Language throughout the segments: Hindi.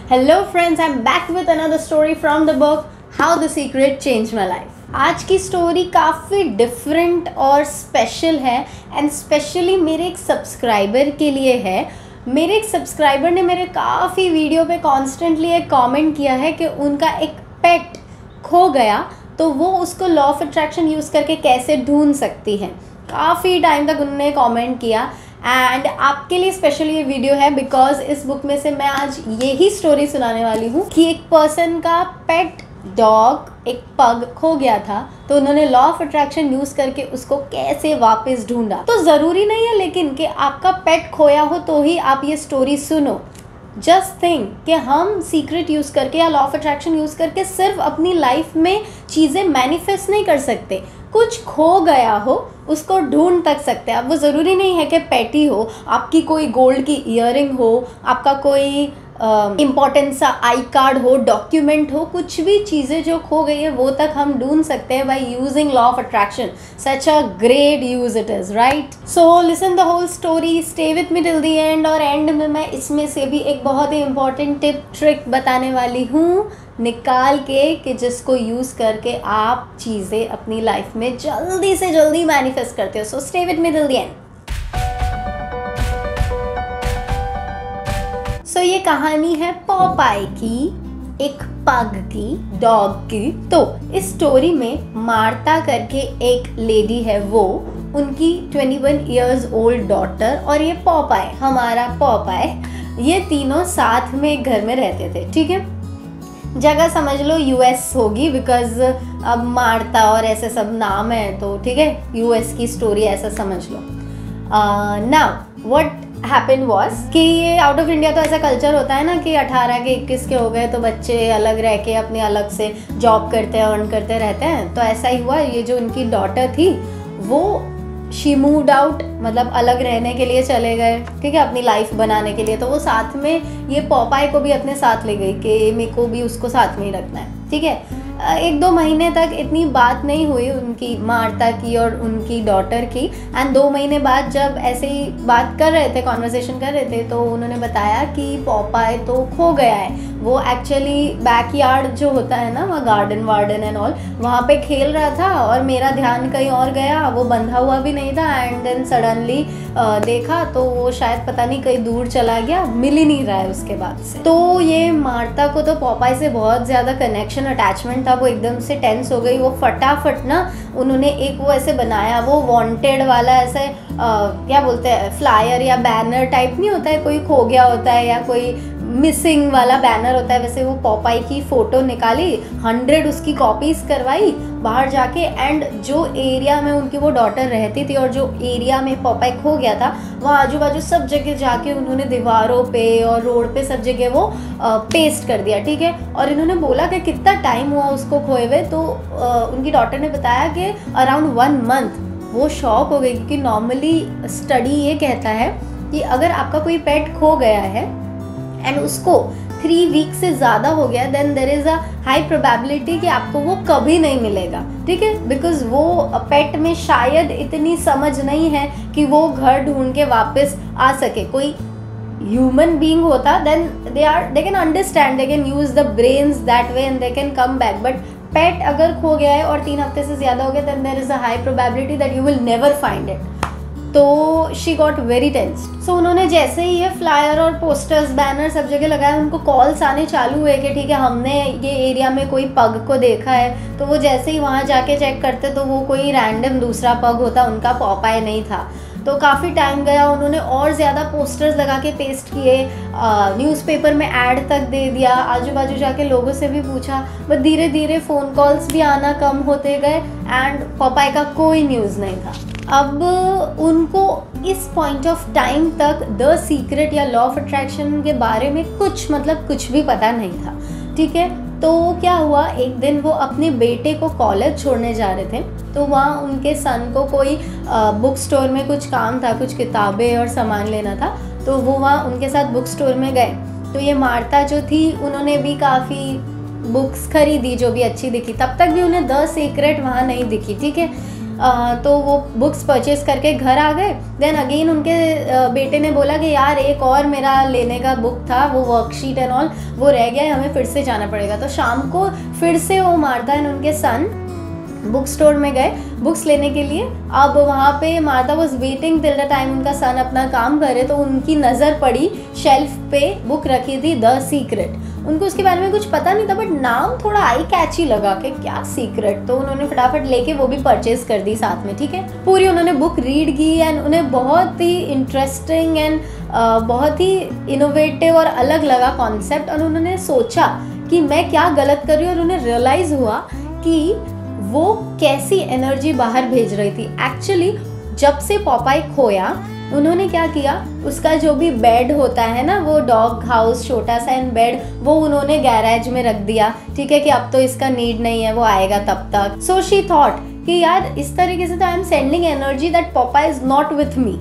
Hello friends, I'm back with another story from the book How the Secret Changed My Life. आज की स्टोरी काफ़ी डिफरेंट और स्पेशल है एंड स्पेशली मेरे एक सब्सक्राइबर के लिए है। मेरे एक सब्सक्राइबर ने मेरे काफ़ी वीडियो पे कॉन्स्टेंटली एक कमेंट किया है कि उनका एक पेट खो गया तो वो उसको लॉ ऑफ अट्रैक्शन यूज़ करके कैसे ढूंढ सकती है। काफ़ी टाइम तक उन्होंने कमेंट किया एंड आपके लिए स्पेशली ये वीडियो है बिकॉज इस बुक में से मैं आज यही स्टोरी सुनाने वाली हूँ कि एक पर्सन का पेट डॉग एक पग खो गया था तो उन्होंने लॉ ऑफ अट्रैक्शन यूज करके उसको कैसे वापस ढूंढा। तो ज़रूरी नहीं है लेकिन कि आपका पेट खोया हो तो ही आप ये स्टोरी सुनो। जस्ट थिंक कि हम सीक्रेट यूज़ करके या लॉ ऑफ अट्रैक्शन यूज़ करके सिर्फ अपनी लाइफ में चीज़ें मैनिफेस्ट नहीं कर सकते। कुछ खो गया हो उसको ढूंढ तक सकते हैं आप। वो ज़रूरी नहीं है कि पेट ही हो, आपकी कोई गोल्ड की ईयरिंग हो, आपका कोई इम्पॉर्टेंट सा आई कार्ड हो, डॉक्यूमेंट हो, कुछ भी चीज़ें जो खो गई है वो तक हम ढूंढ सकते हैं by using law of attraction. Such a great use it is, right? So listen the whole story, stay with me till the end. और एंड में मैं इसमें से भी एक बहुत ही इंपॉर्टेंट टिप ट्रिक बताने वाली हूँ निकाल के कि जिसको यूज़ करके आप चीज़ें अपनी लाइफ में जल्दी से जल्दी मैनिफेस्ट करते हो। So stay with me till the end. So ये कहानी है पॉपाई की, एक पग की, डॉग की। तो इस स्टोरी में मार्ता करके एक लेडी है, वो उनकी 21 इयर्स ओल्ड डॉटर और ये पॉपाई, हमारा पॉपाई, ये तीनों साथ में एक घर में रहते थे। ठीक है, जगह समझ लो यूएस होगी बिकॉज अब मार्ता और ऐसे सब नाम है तो ठीक है, यूएस की स्टोरी ऐसा समझ लो। नाउ व्हाट हैपन वॉज कि ये आउट ऑफ इंडिया तो ऐसा कल्चर होता है ना कि 18 के 21 के हो गए तो बच्चे अलग रह के अपने अलग से जॉब करते हैं, अर्न करते रहते हैं। तो ऐसा ही हुआ, ये जो उनकी डॉटर थी वो शी मूव्ड आउट, मतलब अलग रहने के लिए चले गए, ठीक है, अपनी लाइफ बनाने के लिए। तो वो साथ में ये पॉपाई को भी अपने साथ ले गई कि मेरे को भी उसको साथ में ही रखना है। ठीक है, 1-2 महीने तक इतनी बात नहीं हुई उनकी, मार्ता की और उनकी डॉटर की। एंड 2 महीने बाद जब ऐसे ही बात कर रहे थे, कॉन्वर्सेशन कर रहे थे, तो उन्होंने बताया कि पॉपाई तो खो गया है। वो एक्चुअली बैकयार्ड जो होता है ना, वहाँ गार्डन वार्डन एंड ऑल, वहाँ पे खेल रहा था और मेरा ध्यान कहीं और गया, वो बंधा हुआ भी नहीं था। एंड देन सडनली देखा तो वो शायद पता नहीं कहीं दूर चला गया, मिल ही नहीं रहा है उसके बाद से। तो ये मार्ता को तो पॉपाई से बहुत ज़्यादा कनेक्शन, अटैचमेंट था। वो एकदम से टेंस हो गई। वो फटाफट ना उन्होंने एक वो ऐसे बनाया, वो वांटेड वाला ऐसे क्या बोलते हैं, फ्लायर या बैनर टाइप नहीं होता है, कोई खो गया होता है या कोई मिसिंग वाला बैनर होता है, वैसे वो पॉपाई की फ़ोटो निकाली, 100 उसकी कॉपीज़ करवाई बाहर जाके। एंड जो एरिया में उनकी वो डॉटर रहती थी और जो एरिया में पॉपाई खो गया था, वहाँ आजू बाजू सब जगह जाके उन्होंने दीवारों पे और रोड पे सब जगह वो पेस्ट कर दिया। ठीक है, और इन्होंने बोला कि कितना टाइम हुआ उसको खोए हुए, तो उनकी डॉटर ने बताया कि अराउंड 1 मंथ। वो शॉक हो गई क्योंकि नॉर्मली स्टडी ये कहता है कि अगर आपका कोई पेट खो गया है एंड उसको 3 वीक से ज़्यादा हो गया, then there is a high probability कि आपको वो कभी नहीं मिलेगा। ठीक है, बिकॉज वो पेट में शायद इतनी समझ नहीं है कि वो घर ढूंढ के वापस आ सके। कोई ह्यूमन बीइंग होता then they can understand, they can use the brains that way and they can come back. But pet अगर खो गया है और 3 हफ्ते से ज़्यादा हो गया, then there is a high probability that you will never find it. तो she got very tensed. So उन्होंने जैसे ही ये फ्लायर और पोस्टर्स, बैनर सब जगह लगाया, उनको कॉल्स आने चालू हुए कि ठीक है, हमने ये एरिया में कोई पग को देखा है। तो वो जैसे ही वहाँ जाके चेक करते तो वो कोई रैंडम दूसरा पग होता, उनका पॉपाई नहीं था। तो काफ़ी टाइम गया, उन्होंने और ज़्यादा पोस्टर्स लगा के पेस्ट किए, न्यूज़पेपर में ऐड तक दे दिया, आजू बाजू जाके लोगों से भी पूछा। बट धीरे धीरे फ़ोन कॉल्स भी आना कम होते गए एंड पॉपाई का कोई न्यूज़ नहीं था। अब उनको इस पॉइंट ऑफ टाइम तक द सीक्रेट या लॉ ऑफ अट्रैक्शन के बारे में कुछ भी पता नहीं था। ठीक है, तो क्या हुआ, एक दिन वो अपने बेटे को कॉलेज छोड़ने जा रहे थे। तो वहाँ उनके सन को कोई बुक स्टोर में कुछ काम था, कुछ किताबें और सामान लेना था, तो वो वहाँ उनके साथ बुक स्टोर में गए। तो ये मार्ता जो थी, उन्होंने भी काफ़ी बुक्स खरीदी जो भी अच्छी दिखी। तब तक भी उन्हें द सीक्रेट वहाँ नहीं दिखी। ठीक है, तो वो बुक्स परचेज करके घर आ गए। देन अगेन उनके बेटे ने बोला कि यार एक और मेरा लेने का बुक था, वो वर्कशीट एंड ऑल वो रह गया है, हमें फिर से जाना पड़ेगा। तो शाम को फिर से वो मार्था एंड उनके सन बुक स्टोर में गए बुक्स लेने के लिए। अब वहाँ पे Martha was waiting till the time उनका सन अपना काम करे, तो उनकी नज़र पड़ी शेल्फ पे बुक रखी थी द सीक्रेट। उनको उसके बारे में कुछ पता नहीं था, बट नाम थोड़ा आई कैची लगा कि क्या सीक्रेट, तो उन्होंने फटाफट लेके वो भी परचेज कर दी साथ में। ठीक है, पूरी उन्होंने बुक रीड की एंड उन्हें बहुत ही इंटरेस्टिंग एंड बहुत ही इनोवेटिव और अलग लगा कॉन्सेप्ट। और उन्होंने सोचा कि मैं क्या गलत कर रही हूँ, और उन्हें रियलाइज़ हुआ कि वो कैसी एनर्जी बाहर भेज रही थी। एक्चुअली जब से पॉपाई खोया, उन्होंने क्या किया, उसका जो भी बेड होता है ना, वो डॉग हाउस छोटा सा एंड बेड, वो उन्होंने गैरेज में रख दिया। ठीक है कि अब तो इसका नीड नहीं है, वो आएगा तब तक। सो शी थॉट कि यार इस तरीके से तो I am sending energy that Popeye is not with me.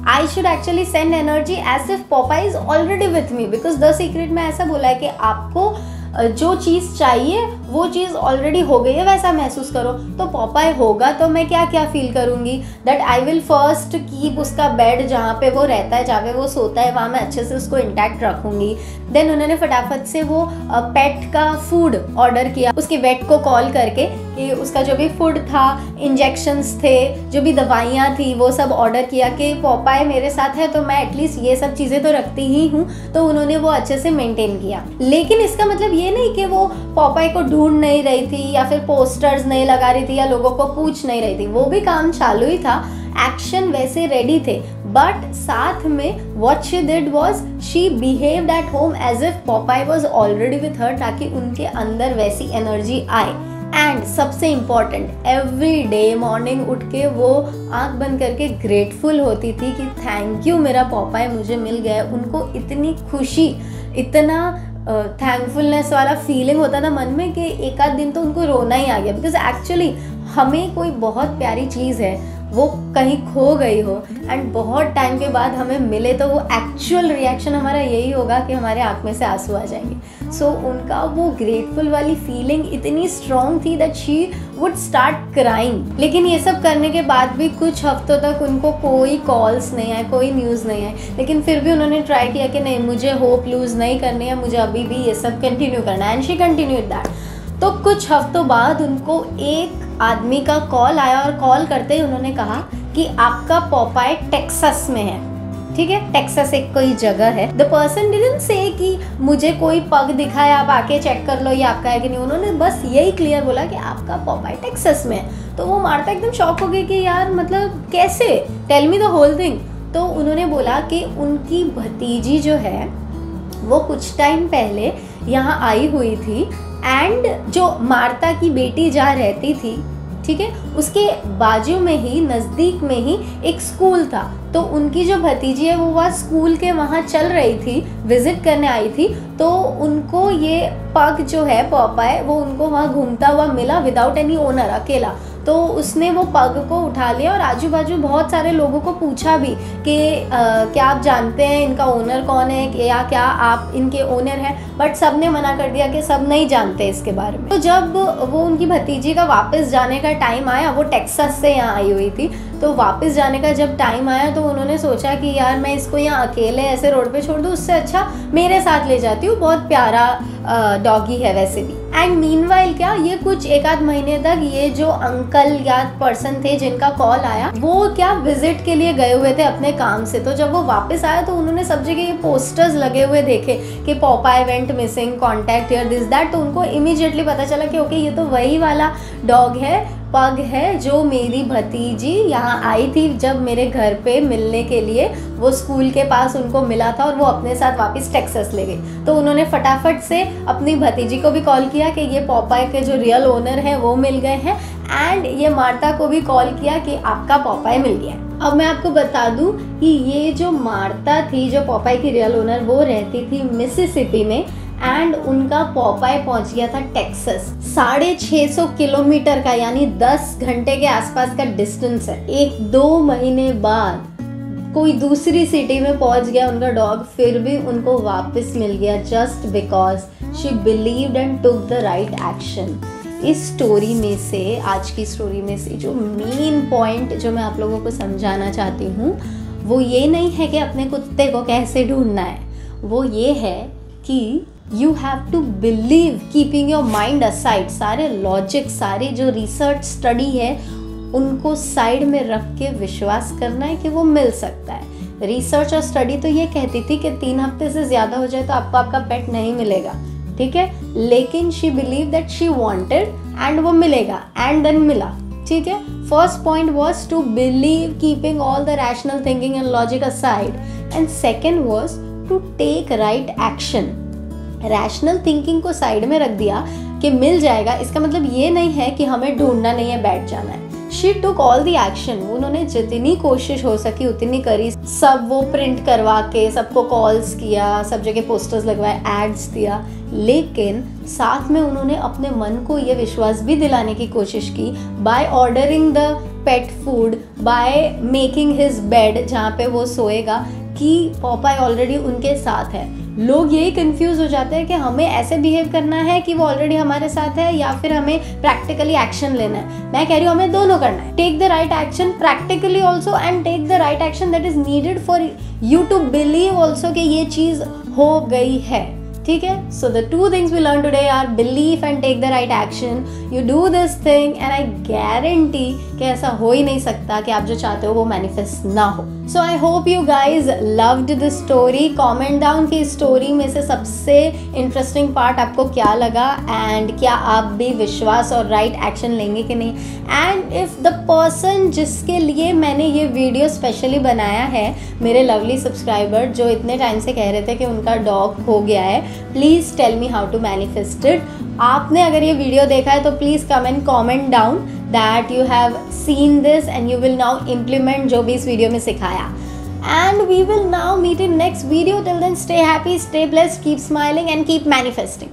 I should actually send energy as if Popeye is already with me, because the secret में ऐसा बोला है कि आपको जो चीज़ चाहिए वो चीज़ ऑलरेडी हो गई है, वैसा महसूस करो। तो पॉपाई होगा तो मैं क्या क्या फील करूँगी, that I will first keep उसका बेड जहाँ पे वो रहता है, जहाँ पे वो सोता है, वहाँ मैं अच्छे से उसको इंटैक्ट रखूँगी। देन उन्होंने फटाफट से वो पेट का फूड ऑर्डर किया, उसके वेट को कॉल करके कि उसका जो भी फूड था, इंजेक्शंस थे, जो भी दवाइयाँ थी, वो सब ऑर्डर किया कि पॉपाई मेरे साथ है तो मैं एटलीस्ट ये सब चीज़ें तो रखती ही हूँ। तो उन्होंने वो अच्छे से मेंटेन किया। लेकिन इसका मतलब ये नहीं कि वो पॉपाई को ढूंढ नहीं रही थी या फिर पोस्टर्स नहीं लगा रही थी या लोगों को पूछ नहीं रही थी, वो भी काम चालू ही था, एक्शन वैसे रेडी थे। बट साथ में what she did was she behaved at home as if Popeye was already with her, ताकि उनके अंदर वैसी एनर्जी आए। एंड सबसे इम्पॉर्टेंट, एवरी डे मॉर्निंग उठ के वो आंख बंद करके ग्रेटफुल होती थी कि थैंक यू मेरा पॉपाई मुझे मिल गया। उनको इतनी खुशी, इतना थैंकफुलनेस वाला फीलिंग होता था मन में कि एक आध दिन तो उनको रोना ही आ गया। बिकॉज एक्चुअली हमें कोई बहुत प्यारी चीज़ है, वो कहीं खो गई हो एंड बहुत टाइम के बाद हमें मिले, तो वो एक्चुअल रिएक्शन हमारा यही होगा कि हमारे आँख में से आंसू आ जाएंगे। सो उनका वो ग्रेटफुल वाली फीलिंग इतनी स्ट्रॉन्ग थी that she would start crying. लेकिन ये सब करने के बाद भी कुछ हफ्तों तक उनको कोई कॉल्स नहीं आए, कोई न्यूज़ नहीं आए। लेकिन फिर भी उन्होंने ट्राई किया कि नहीं, मुझे होप लूज़ नहीं करनी है, मुझे अभी भी ये सब कंटिन्यू करना है। And she continued that. तो कुछ हफ्तों बाद उनको एक आदमी का कॉल आया और कॉल करते ही उन्होंने कहा कि आपका पॉपाई टेक्सास में है। ठीक है, टेक्सास एक कोई जगह है। द पर्सन डिडंट से कि मुझे कोई पग दिखा है, आप आके चेक कर लो ये आपका है कि नहीं। उन्होंने बस यही क्लियर बोला कि आपका पॉपाई टेक्सास में है। तो वो मार्था एकदम शॉक हो गई कि यार मतलब कैसे, tell me the whole thing. तो उन्होंने बोला कि उनकी भतीजी जो है वो कुछ टाइम पहले यहाँ आई हुई थी एंड जो मार्था की बेटी जहाँ रहती थी, ठीक है, उसके बाजू में ही, नज़दीक में ही एक स्कूल था। तो उनकी जो भतीजी है वो वहाँ स्कूल के वहाँ चल रही थी, विजिट करने आई थी। तो उनको ये पग जो है पॉपाई, वो उनको वहाँ घूमता हुआ मिला विदाउट एनी ओनर, अकेला। तो उसने वो पग को उठा लिया और आजू बाजू बहुत सारे लोगों को पूछा भी कि क्या आप जानते हैं इनका ओनर कौन है, या क्या आप इनके ओनर हैं। बट सब ने मना कर दिया कि सब नहीं जानते इसके बारे में। तो जब वो उनकी भतीजी का वापस जाने का टाइम आया, वो टेक्सास से यहाँ आई हुई थी, तो वापस जाने का जब टाइम आया तो उन्होंने सोचा कि यार मैं इसको यहाँ अकेले ऐसे रोड पे छोड़ दूँ, उससे अच्छा मेरे साथ ले जाती हूँ, बहुत प्यारा डॉगी है वैसे भी। एंड मीनवाइल क्या, ये कुछ एक आध महीने तक ये जो अंकल या पर्सन थे जिनका कॉल आया, वो क्या विजिट के लिए गए हुए थे अपने काम से। तो जब वो वापस आया तो उन्होंने सब जगह ये पोस्टर्स लगे हुए देखे कि पॉपाई went missing, contact here, this that. तो उनको इमीडिएटली पता चला कि ओके ये तो वही वाला डॉग है, पग है, जो मेरी भतीजी यहाँ आई थी जब मेरे घर पे मिलने के लिए, वो स्कूल के पास उनको मिला था और वो अपने साथ वापस टेक्सास ले गई। तो उन्होंने फटाफट से अपनी भतीजी को भी कॉल किया कि ये पॉपाई के जो रियल ओनर हैं वो मिल गए हैं, एंड ये मार्था को भी कॉल किया कि आपका पॉपाई मिल गया। अब मैं आपको बता दूं कि ये जो मार्था थी, जो पॉपाई की रियल ओनर, वो रहती थी मिसिसिपी में एंड उनका पॉपाई पहुंच गया था टेक्सास। 650 किलोमीटर का, यानी 10 घंटे के आसपास का डिस्टेंस है। 1-2 महीने बाद कोई दूसरी सिटी में पहुंच गया उनका डॉग, फिर भी उनको वापस मिल गया, just because she believed and took the right action. इस स्टोरी में से, आज की स्टोरी में से जो मेन पॉइंट जो मैं आप लोगों को समझाना चाहती हूँ वो ये नहीं है कि अपने कुत्ते को कैसे ढूंढना है, वो ये है कि you have to believe, keeping your mind aside. सारे लॉजिक, सारे जो रिसर्च स्टडी है उनको साइड में रख के विश्वास करना है कि वो मिल सकता है। रिसर्च और स्टडी तो ये कहती थी कि 3 हफ्ते से ज़्यादा हो जाए तो आपको आपका पेट नहीं मिलेगा, ठीक है, लेकिन she believe that she wanted and वो मिलेगा, एंड देन मिला, ठीक है। First point was to believe, keeping all the rational thinking and logic aside, and second was to take right action. Rational thinking को साइड में रख दिया कि मिल जाएगा, इसका मतलब ये नहीं है कि हमें ढूंढना नहीं है, बैठ जाना है। She took all the action, उन्होंने जितनी कोशिश हो सकी उतनी करी, सब वो प्रिंट करवा के सबको कॉल्स किया, सब जगह पोस्टर्स लगवाए, एड्स दिया, लेकिन साथ में उन्होंने अपने मन को ये विश्वास भी दिलाने की कोशिश की by ordering the pet food, by making his bed, जहाँ पे वो सोएगा, कि पॉपाई ऑलरेडी उनके साथ है। लोग यही कंफ्यूज हो जाते हैं कि हमें ऐसे बिहेव करना है कि वो ऑलरेडी हमारे साथ है या फिर हमें प्रैक्टिकली एक्शन लेना है। मैं कह रही हूँ हमें दोनों करना है। Take the right action practically also and take the right action that is needed for you to believe also कि ये चीज़ हो गई है, ठीक है। So the 2 things we learn today are belief and take the right action. You do this thing and I guarantee कि ऐसा हो ही नहीं सकता कि आप जो चाहते हो वो मैनिफेस्ट ना हो। So I hope you guys loved the story. Comment down कि इस स्टोरी में से सबसे इंटरेस्टिंग पार्ट आपको क्या लगा, एंड क्या आप भी विश्वास और राइट एक्शन लेंगे कि नहीं। एंड इफ़ द पर्सन जिसके लिए मैंने ये वीडियो स्पेशली बनाया है, मेरे लवली सब्सक्राइबर जो इतने टाइम से कह रहे थे कि उनका डॉग खो गया है, please tell me how to manifest it. आपने अगर ये वीडियो देखा है तो please comment down that you have seen this and you will now implement जो भी इस वीडियो में सिखाया। And we will now meet in next video. Till then, stay happy, stay blessed, keep smiling and keep manifesting.